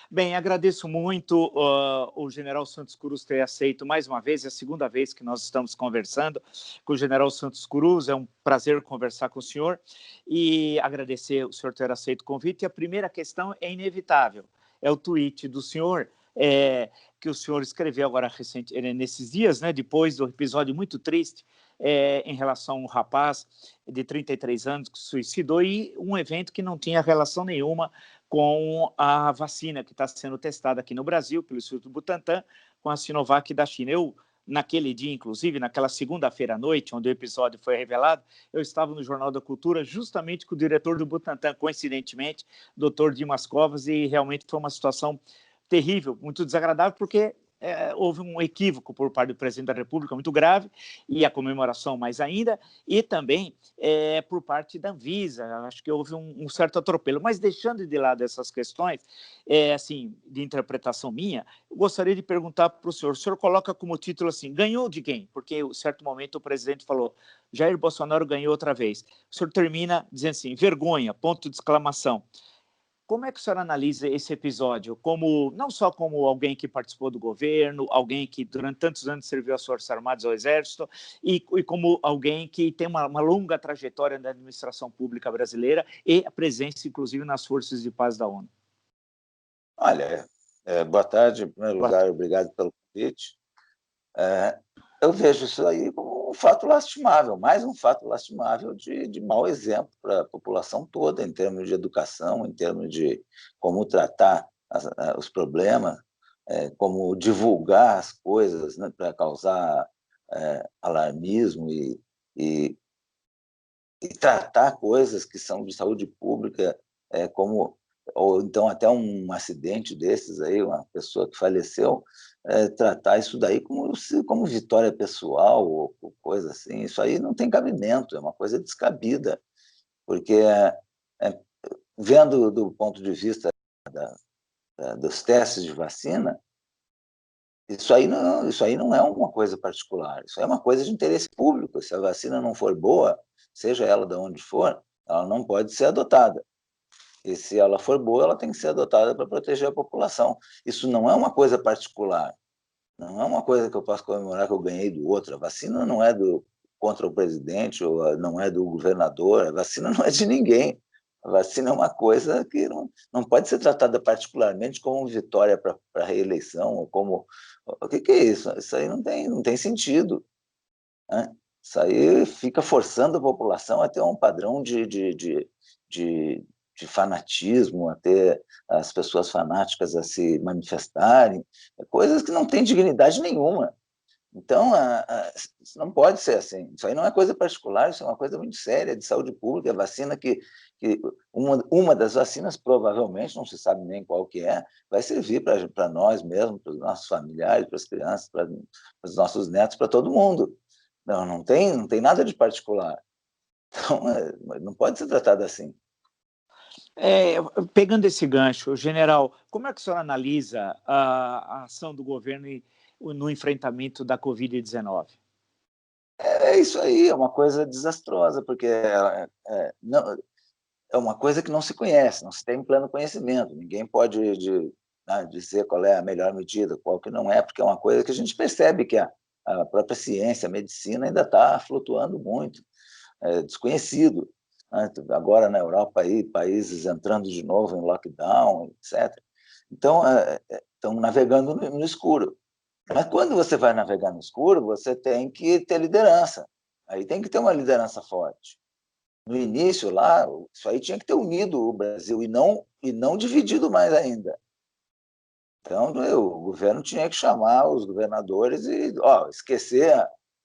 Bem, agradeço muito o general Santos Cruz ter aceito mais uma vez, é a segunda vez que nós estamos conversando com o general Santos Cruz, é um prazer conversar com o senhor e agradecer o senhor ter aceito o convite. E a primeira questão é inevitável, é o tweet do senhor, que o senhor escreveu agora recente, nesses dias, né, depois do episódio muito triste em relação a um rapaz de 33 anos que se suicidou e um evento que não tinha relação nenhuma com a vacina que está sendo testada aqui no Brasil pelo Instituto Butantan, com a Sinovac da China. Eu, naquele dia, inclusive, naquela segunda-feira à noite, onde o episódio foi revelado, eu estava no Jornal da Cultura justamente com o diretor do Butantan, coincidentemente, Dr. Dimas Covas, e realmente foi uma situação terrível, muito desagradável, porque houve um equívoco por parte do presidente da República muito grave, e a comemoração mais ainda, e também por parte da Anvisa. Acho que houve um certo atropelo. Mas deixando de lado essas questões, assim, de interpretação minha, eu gostaria de perguntar para o senhor coloca como título assim, ganhou de quem? Porque em certo momento o presidente falou, Jair Bolsonaro ganhou outra vez. O senhor termina dizendo assim, vergonha, ponto de exclamação. Como é que o senhor analisa esse episódio? Como, não só como alguém que participou do governo, alguém que durante tantos anos serviu às Forças Armadas, ao Exército, e como alguém que tem uma longa trajetória na administração pública brasileira e a presença, inclusive, nas Forças de Paz da ONU. Olha, boa tarde. Em primeiro lugar, obrigado pelo convite. Eu vejo isso aí como um fato lastimável, mais um fato lastimável de mau exemplo para a população toda, em termos de educação, em termos de como tratar os problemas, como divulgar as coisas, né, para causar alarmismo e, e tratar coisas que são de saúde pública, como ou então até um acidente desses aí, uma pessoa que faleceu, tratar isso daí como vitória pessoal ou coisa assim, isso aí não tem cabimento, é uma coisa descabida, porque vendo do ponto de vista dos testes de vacina, isso aí não é uma coisa particular, isso é uma coisa de interesse público. Se a vacina não for boa, seja ela de onde for, ela não pode ser adotada. E se ela for boa, ela tem que ser adotada para proteger a população. Isso não é uma coisa particular, não é uma coisa que eu posso comemorar que eu ganhei do outro. A vacina não é contra o presidente, ou não é do governador, a vacina não é de ninguém. A vacina é uma coisa que não pode ser tratada particularmente como vitória para a reeleição, ou como... O que é isso? Isso aí não tem sentido, né? Isso aí fica forçando a população a ter um padrão de, de fanatismo, a ter as pessoas fanáticas a se manifestarem, coisas que não têm dignidade nenhuma. Então, isso não pode ser assim. Isso aí não é coisa particular, isso é uma coisa muito séria, de saúde pública. A vacina uma das vacinas, provavelmente, não se sabe nem qual que vai servir para nós mesmos, para os nossos familiares, para as crianças, para os nossos netos, para todo mundo. Não tem nada de particular. Então, não pode ser tratado assim. Pegando esse gancho, general, como é que o senhor analisa a ação do governo no enfrentamento da Covid-19? Isso aí, é uma coisa desastrosa, porque não, é uma coisa que não se conhece, não se tem pleno conhecimento. Ninguém pode dizer qual é a melhor medida, qual que não é, porque é uma coisa que a gente percebe que a própria ciência, a medicina ainda está flutuando muito, desconhecido. Agora na Europa, aí, países entrando de novo em lockdown, etc. Então, estão navegando no escuro. Mas quando você vai navegar no escuro, você tem que ter liderança. Aí tem que ter uma liderança forte. No início, lá, isso aí tinha que ter unido o Brasil e não dividido mais ainda. Então, o governo tinha que chamar os governadores e esquecer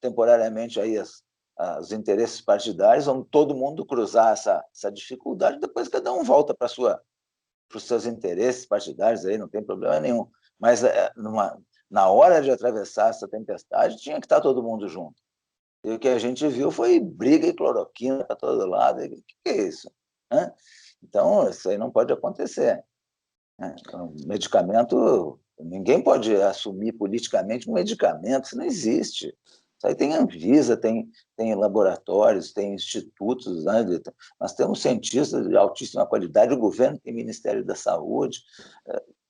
temporariamente aí os interesses partidários, vamos todo mundo cruzar essa dificuldade, depois cada um volta para os seus interesses partidários, aí não tem problema nenhum. Mas na hora de atravessar essa tempestade, tinha que estar todo mundo junto. E o que a gente viu foi briga e cloroquina para todo lado. O que é isso? Então, isso aí não pode acontecer. Um medicamento, ninguém pode assumir politicamente um medicamento, isso não existe. Isso aí tem Anvisa, tem laboratórios, tem institutos, né? Nós temos cientistas de altíssima qualidade, o governo tem Ministério da Saúde.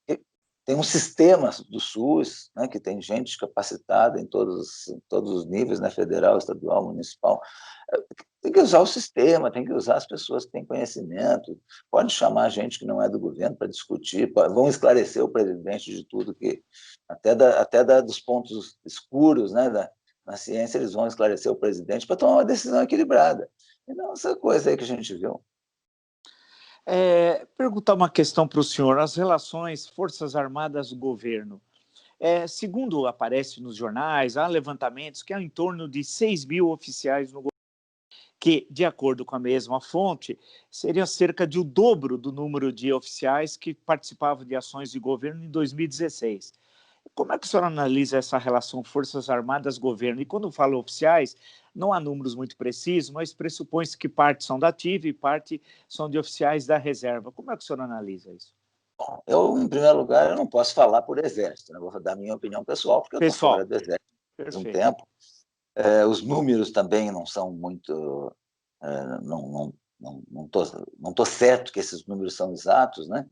O tem um sistema do SUS, né, que tem gente capacitada em todos os níveis, né, federal, estadual, municipal. Tem que usar o sistema, tem que usar as pessoas que têm conhecimento, pode chamar gente que não é do governo para discutir, vão esclarecer o presidente de tudo, que até dos pontos escuros, né, na ciência, eles vão esclarecer o presidente para tomar uma decisão equilibrada. E não essa coisa aí que a gente viu. Perguntar uma questão para o senhor. As relações Forças Armadas-governo. Segundo aparece nos jornais, há levantamentos que há em torno de 6.000 oficiais no governo, que, de acordo com a mesma fonte, seria cerca de o dobro do número de oficiais que participavam de ações de governo em 2016. Como é que o senhor analisa essa relação Forças Armadas-governo? E quando fala oficiais, não há números muito precisos, mas pressupõe-se que parte são da ativa e parte são de oficiais da reserva. Como é que o senhor analisa isso? Bom, eu, em primeiro lugar, eu não posso falar por Exército, né? Vou dar minha opinião pessoal, porque eu estou fora Pessoal, do Exército há um perfeito. tempo. Os números também não são muito... não tô certo que esses números são exatos, né?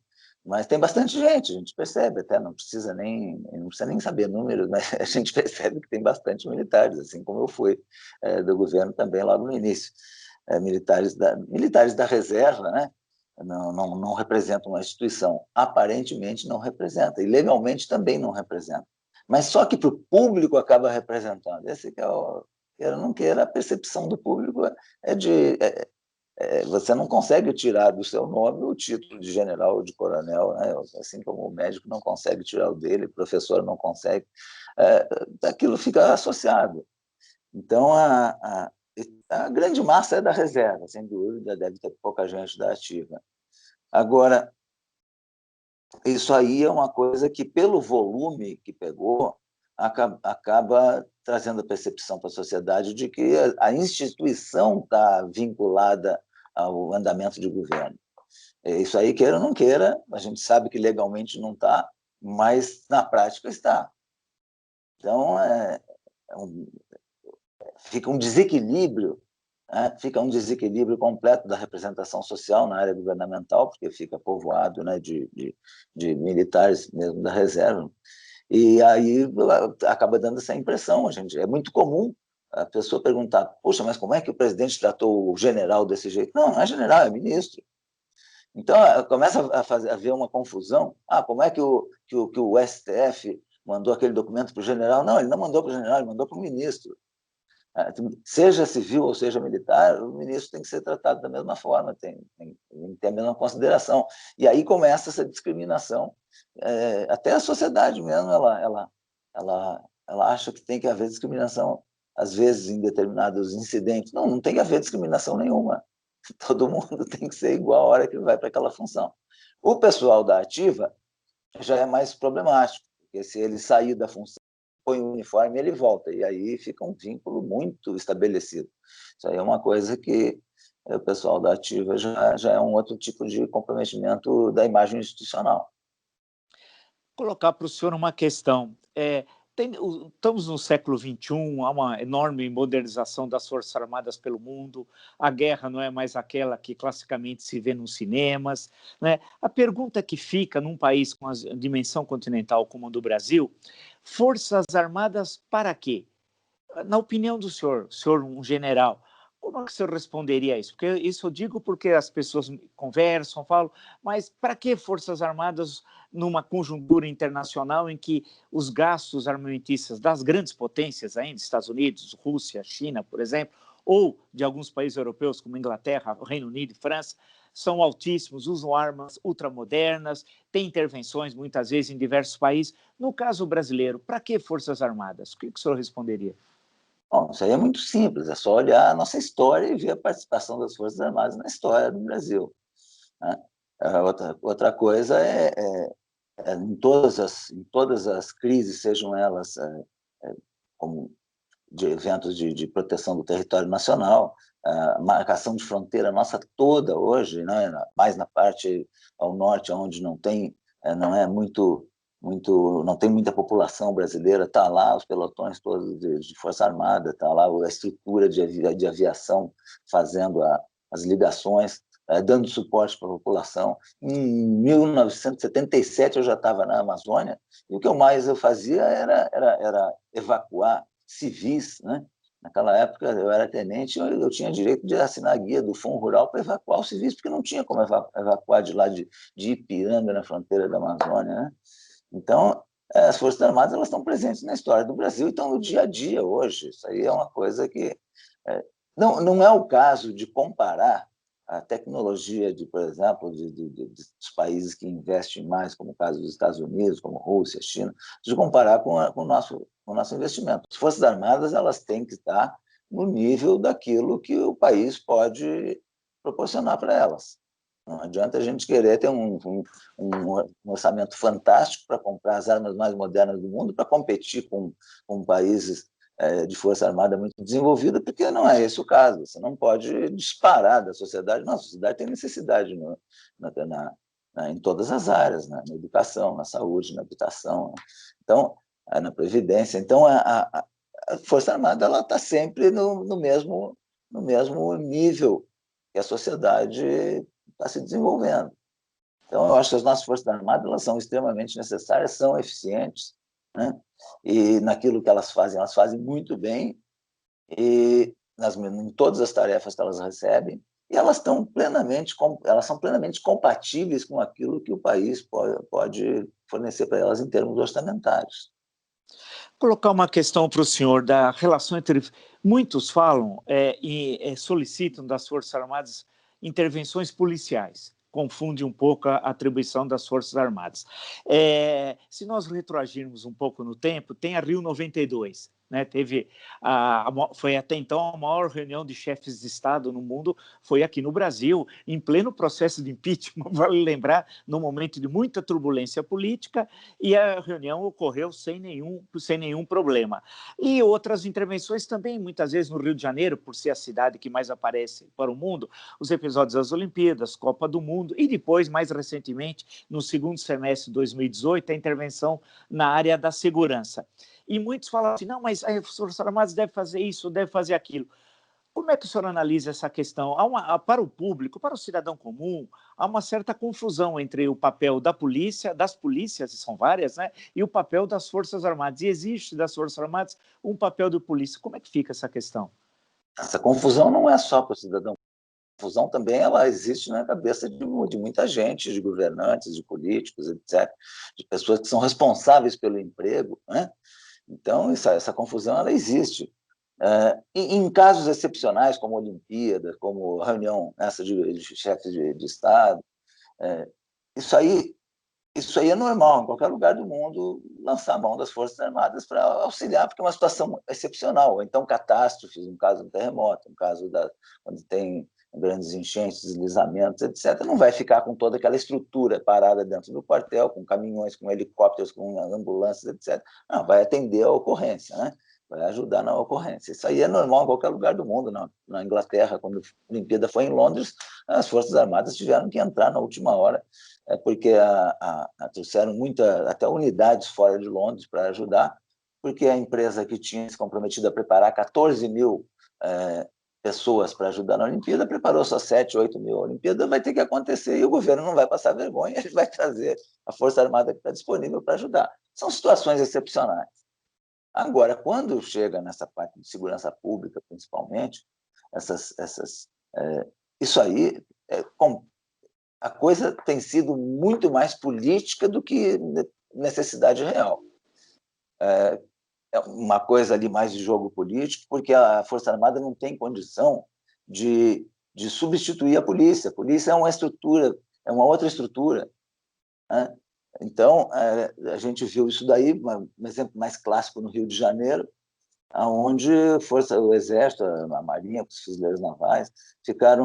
Mas tem bastante gente, a gente percebe, até não precisa nem saber números, mas a gente percebe que tem bastante militares, assim como eu fui do governo também logo no início. Militares da reserva, né? Não representam uma instituição, aparentemente não representa, e legalmente também não representa. Mas só que para o público acaba representando. Esse que é o... Queira ou não queira, a percepção do público você não consegue tirar do seu nome o título de general ou de coronel, né? Assim como o médico não consegue tirar o dele, o professor não consegue, aquilo fica associado. Então, a grande massa é da reserva, sem dúvida, deve ter pouca gente da ativa. Agora, isso aí é uma coisa que, pelo volume que pegou, acaba trazendo a percepção para a sociedade de que a instituição está vinculada ao andamento de governo. Isso aí, queira ou não queira, a gente sabe que legalmente não está, mas na prática está. Então, fica um desequilíbrio, né? Fica um desequilíbrio completo da representação social na área governamental, porque fica povoado, né, de militares mesmo da reserva. E aí acaba dando essa impressão, gente. É muito comum a pessoa perguntar: poxa, mas como é que o presidente tratou o general desse jeito? Não é general, é ministro. Então, começa a haver uma confusão. Como é que o STF mandou aquele documento para o general? Não, ele não mandou para o general, ele mandou para o ministro. Seja civil ou seja militar, o ministro tem que ser tratado da mesma forma, tem que ter a mesma consideração. E aí começa essa discriminação. Até a sociedade mesmo, ela acha que tem que haver discriminação, às vezes, em determinados incidentes. Não tem que haver discriminação nenhuma. Todo mundo tem que ser igual a hora que vai para aquela função. O pessoal da ativa já é mais problemático, porque se ele sair da função, põe o uniforme, ele volta, e aí fica um vínculo muito estabelecido. Isso aí é uma coisa que o pessoal da ativa já é um outro tipo de comprometimento da imagem institucional. Colocar para o senhor uma questão. Estamos no século XXI, há uma enorme modernização das Forças Armadas pelo mundo, a guerra não é mais aquela que classicamente se vê nos cinemas, né? A pergunta que fica num país com a dimensão continental como o do Brasil: Forças Armadas para quê? Na opinião do senhor um general, como é que o senhor responderia a isso? Porque isso eu digo porque as pessoas conversam, falam, mas para que Forças Armadas numa conjuntura internacional em que os gastos armamentistas das grandes potências ainda, Estados Unidos, Rússia, China, por exemplo, ou de alguns países europeus como Inglaterra, Reino Unido e França, são altíssimos, usam armas ultramodernas, têm intervenções muitas vezes em diversos países. No caso brasileiro, para que Forças Armadas? O que o senhor responderia? Bom, isso aí é muito simples, é só olhar a nossa história e ver a participação das Forças Armadas na história do Brasil, né? Outra coisa em todas as crises, sejam elas como de eventos de proteção do território nacional, a marcação de fronteira nossa toda hoje, né, mais na parte ao norte, onde não é não tem muita população brasileira, está lá os pelotões todos de Força Armada, está lá a estrutura de aviação fazendo as ligações, dando suporte para a população. Em 1977 eu já estava na Amazônia, e o que eu fazia era evacuar civis, né? Naquela época eu era tenente, eu tinha direito de assinar a guia do Fundo Rural para evacuar os civis, porque não tinha como evacuar de lá de Ipiranga, na fronteira da Amazônia, né? Então, as Forças Armadas elas estão presentes na história do Brasil e estão no dia a dia hoje. Isso aí é uma coisa que... não é o caso de comparar a tecnologia, por exemplo, dos países que investem mais, como o caso dos Estados Unidos, como Rússia, China, de comparar com o nosso investimento. As Forças Armadas elas têm que estar no nível daquilo que o país pode proporcionar para elas. Não adianta a gente querer ter um orçamento fantástico para comprar as armas mais modernas do mundo, para competir com países de força armada muito desenvolvida, porque não é esse o caso. Você não pode disparar da sociedade. Não, a sociedade tem necessidade em todas as áreas, né? Na educação, na saúde, na habitação, né? Então, na previdência. Então, a força armada ela está sempre no mesmo nível que a sociedade está se desenvolvendo. Então, eu acho que as nossas Forças Armadas elas são extremamente necessárias, são eficientes, né? E naquilo que elas fazem muito bem, e em todas as tarefas que elas recebem, e elas são plenamente compatíveis com aquilo que o país pode fornecer para elas em termos orçamentários. Colocar uma questão para o senhor da relação entre... Muitos falam e solicitam das Forças Armadas intervenções policiais. Confunde um pouco a atribuição das Forças Armadas. Se nós retroagirmos um pouco no tempo, tem a Rio 92, né? Foi até então a maior reunião de chefes de Estado no mundo, foi aqui no Brasil, em pleno processo de impeachment, vale lembrar, num momento de muita turbulência política, e a reunião ocorreu sem nenhum problema. E outras intervenções também, muitas vezes no Rio de Janeiro, por ser a cidade que mais aparece para o mundo, os episódios das Olimpíadas, Copa do Mundo, e depois, mais recentemente, no segundo semestre de 2018, a intervenção na área da segurança. E muitos falam assim, não, mas as Forças Armadas devem fazer isso, devem fazer aquilo. Como é que o senhor analisa essa questão? Para o público, para o cidadão comum, há uma certa confusão entre o papel da polícia, das polícias, e são várias, né, e o papel das Forças Armadas. E existe das Forças Armadas um papel de polícia. Como é que fica essa questão? Essa confusão não é só para o cidadão. A confusão também ela existe na cabeça de muita gente, de governantes, de políticos, etc., de pessoas que são responsáveis pelo emprego, né? Então, essa confusão ela existe. Em casos excepcionais, como Olimpíada, como reunião essa de chefes de Estado, isso aí é normal, em qualquer lugar do mundo, lançar a mão das Forças Armadas para auxiliar, porque é uma situação excepcional. Ou então, catástrofes, um caso de terremoto, um caso onde tem grandes enchentes, deslizamentos, etc., não vai ficar com toda aquela estrutura parada dentro do quartel, com caminhões, com helicópteros, com ambulâncias, etc. Não, vai atender a ocorrência, né? Vai ajudar na ocorrência. Isso aí é normal em qualquer lugar do mundo. Na Inglaterra, quando a Olimpíada foi em Londres, as Forças Armadas tiveram que entrar na última hora, porque trouxeram até unidades fora de Londres para ajudar, porque a empresa que tinha se comprometido a preparar 14 mil pessoas para ajudar na Olimpíada preparou só 7, 8 mil. A Olimpíada vai ter que acontecer e o governo não vai passar vergonha, ele vai trazer a Força Armada que está disponível para ajudar. São situações excepcionais. Agora, quando chega nessa parte de segurança pública, principalmente, isso aí a coisa tem sido muito mais política do que necessidade real. É uma coisa ali mais de jogo político, porque a Força Armada não tem condição de substituir a polícia. A polícia é uma estrutura, é uma outra estrutura, né? Então, a gente viu isso daí, um exemplo mais clássico no Rio de Janeiro, onde o Exército, a Marinha, os fuzileiros navais, ficaram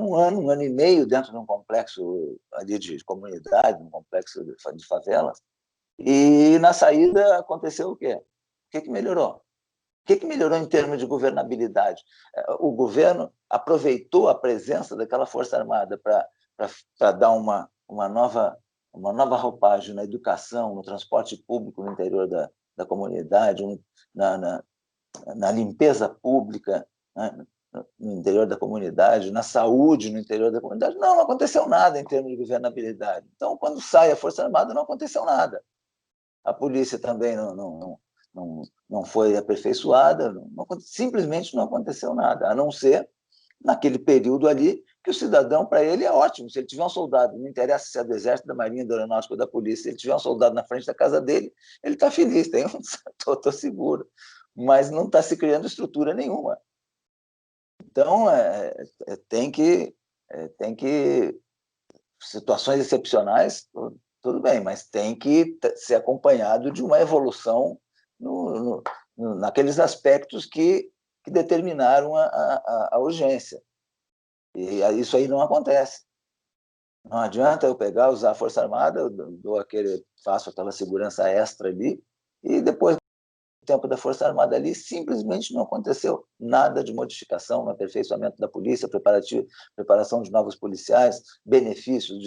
um ano e meio dentro de um complexo ali de comunidade, um complexo de favelas, e na saída aconteceu o quê? O que melhorou? O que melhorou em termos de governabilidade? O governo aproveitou a presença daquela Força Armada para dar uma nova roupagem na educação, no transporte público no interior da comunidade, na limpeza pública, né? no interior da comunidade, na saúde no interior da comunidade. Não aconteceu nada em termos de governabilidade. Então, quando sai a Força Armada, não aconteceu nada. A polícia também não foi aperfeiçoada, simplesmente não aconteceu nada, a não ser naquele período ali que o cidadão, para ele, é ótimo. Se ele tiver um soldado, não interessa se é do Exército, da Marinha, da Aeronáutica ou da Polícia, se ele tiver um soldado na frente da casa dele, ele está feliz, estou seguro. Mas não está se criando estrutura nenhuma. Então, tem que situações excepcionais, tudo bem, mas tem que ser acompanhado de uma evolução naqueles aspectos que determinaram a urgência. E isso aí não acontece. Não adianta eu pegar, usar a Força Armada, faço aquela segurança extra ali, e depois tempo da Força Armada ali, simplesmente não aconteceu nada de modificação no aperfeiçoamento da polícia, preparação de novos policiais, benefícios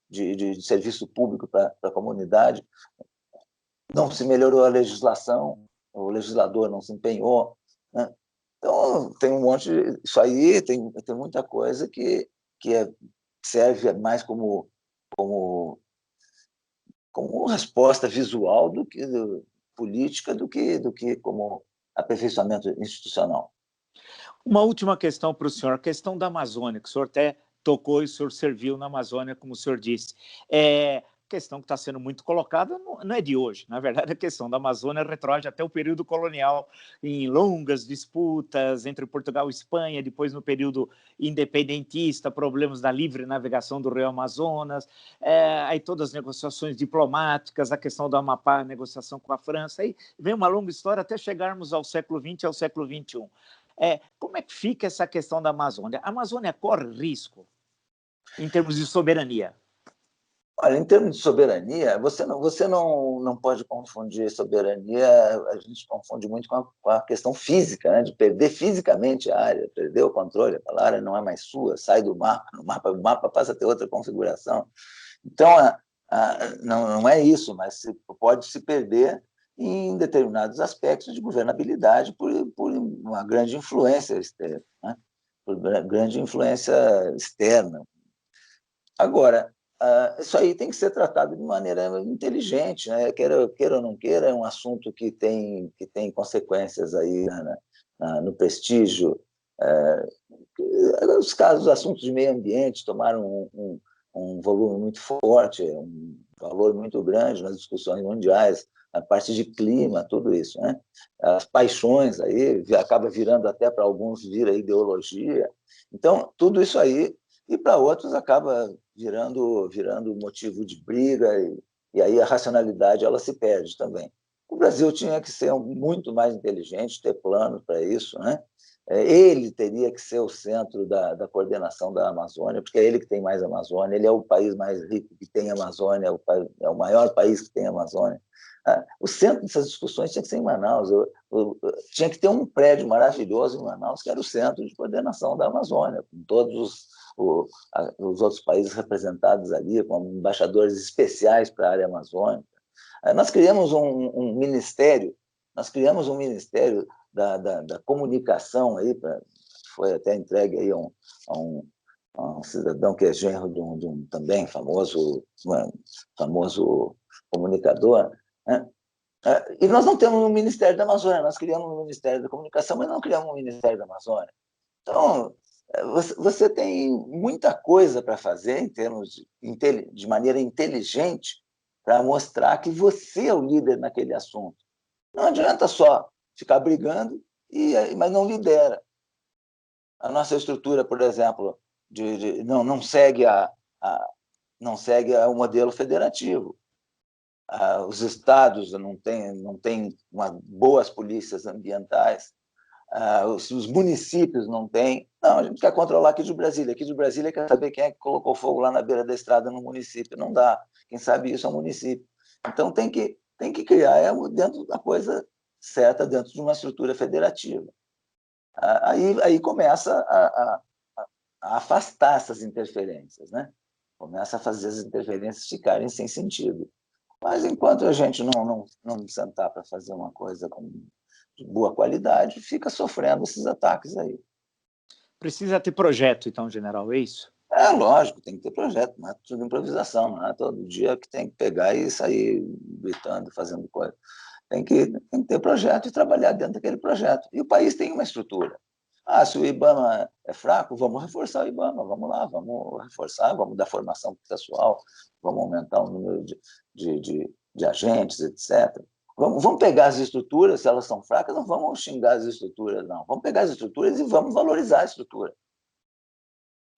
de serviço público para a comunidade. Não se melhorou a legislação, o legislador não se empenhou, né? Então, tem um monte... Isso aí tem muita coisa que serve mais como resposta visual do que política do que como aperfeiçoamento institucional. Uma última questão para o senhor, a questão da Amazônia, que o senhor até tocou e o senhor serviu na Amazônia, como o senhor disse. Questão que está sendo muito colocada não é de hoje. Na verdade, a questão da Amazônia retroage até o período colonial, em longas disputas entre Portugal e Espanha, depois no período independentista, problemas da livre navegação do Rio Amazonas, aí todas as negociações diplomáticas, a questão do Amapá, a negociação com a França, aí vem uma longa história até chegarmos ao século XX e ao século XXI. Como é que fica essa questão da Amazônia? A Amazônia corre risco em termos de soberania? Olha, em termos de soberania, você não pode confundir soberania, a gente confunde muito com a questão física, né? De perder fisicamente a área, perder o controle, a área não é mais sua, sai do mapa, o mapa passa a ter outra configuração. Então, não é isso, mas pode se perder em determinados aspectos de governabilidade por uma grande influência externa, né? Por grande influência externa. Agora, isso aí tem que ser tratado de maneira inteligente, né? Queira ou não queira, é um assunto que tem consequências aí no prestígio. Os assuntos de meio ambiente tomaram um volume muito forte, um valor muito grande nas discussões mundiais, a parte de clima, tudo isso, né? As paixões aí acaba virando até para alguns vira ideologia. Então, tudo isso aí, e para outros acaba virando motivo de briga, e aí a racionalidade ela se perde também. O Brasil tinha que ser muito mais inteligente, ter planos para isso, né? Ele teria que ser o centro da coordenação da Amazônia, porque é ele que tem mais Amazônia, ele é o país mais rico que tem Amazônia, é o maior país que tem Amazônia. O centro dessas discussões tinha que ser em Manaus. Tinha que ter um prédio maravilhoso em Manaus, que era o centro de coordenação da Amazônia, com todos os outros países representados ali, com embaixadores especiais para a área amazônica. Nós criamos um ministério, da comunicação, aí, foi até entregue aí a um cidadão que é genro de um também famoso comunicador, né? E nós não temos um Ministério da Amazônia, nós criamos um Ministério da Comunicação, mas não criamos um Ministério da Amazônia. Então, você tem muita coisa para fazer em termos de maneira inteligente para mostrar que você é o líder naquele assunto. Não adianta só ficar brigando, mas não lidera. A nossa estrutura, por exemplo, não segue o modelo federativo. Os estados não têm boas polícias ambientais, os municípios não têm. Não, a gente quer controlar aqui de Brasília. Aqui de Brasília quer saber quem é que colocou fogo lá na beira da estrada no município. Não dá. Quem sabe isso é o município. Então, tem que criar dentro da coisa certa, dentro de uma estrutura federativa. Aí começa a afastar essas interferências, né? Começa a fazer as interferências ficarem sem sentido. Mas enquanto a gente não sentar para fazer uma coisa de boa qualidade, fica sofrendo esses ataques aí. Precisa ter projeto, então, general, é isso? É lógico, tem que ter projeto, não é tudo improvisação, não é todo dia que tem que pegar e sair gritando, fazendo coisa. Tem que ter projeto e trabalhar dentro daquele projeto. E o país tem uma estrutura. Ah, se o IBAMA é fraco, vamos reforçar o IBAMA, vamos lá, vamos reforçar, vamos dar formação pessoal, vamos aumentar o número de agentes, etc. Vamos pegar as estruturas, se elas são fracas, não vamos xingar as estruturas, não. Vamos pegar as estruturas e vamos valorizar a estrutura.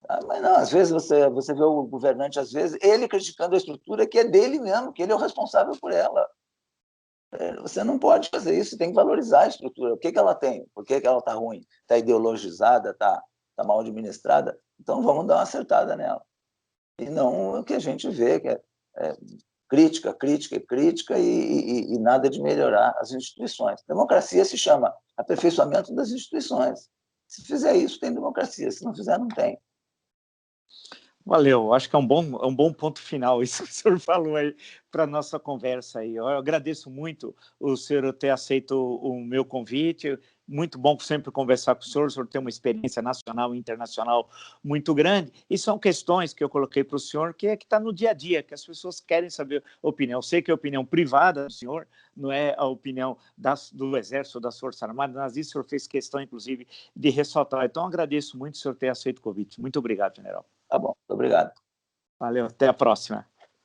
Ah, mas não, às vezes você vê o governante, às vezes, ele criticando a estrutura que é dele mesmo, que ele é o responsável por ela. Você não pode fazer isso, tem que valorizar a estrutura. O que ela tem? Por que ela está ruim? Está ideologizada, está mal administrada? Então vamos dar uma acertada nela. E não o que a gente vê, que é crítica, crítica, crítica e nada de melhorar as instituições. Democracia se chama aperfeiçoamento das instituições. Se fizer isso, tem democracia. Se não fizer, não tem. Valeu, acho que é um bom ponto final isso que o senhor falou aí para a nossa conversa aí. Eu agradeço muito o senhor ter aceito o meu convite, muito bom sempre conversar com o senhor tem uma experiência nacional e internacional muito grande, e são questões que eu coloquei para o senhor que está no dia a dia, que as pessoas querem saber a opinião. Eu sei que é a opinião privada do senhor, não é a opinião do Exército, das Forças Armadas, mas isso o senhor fez questão, inclusive, de ressaltar. Então, agradeço muito o senhor ter aceito o convite. Muito obrigado, general. Tá bom, muito obrigado. Valeu, até a próxima.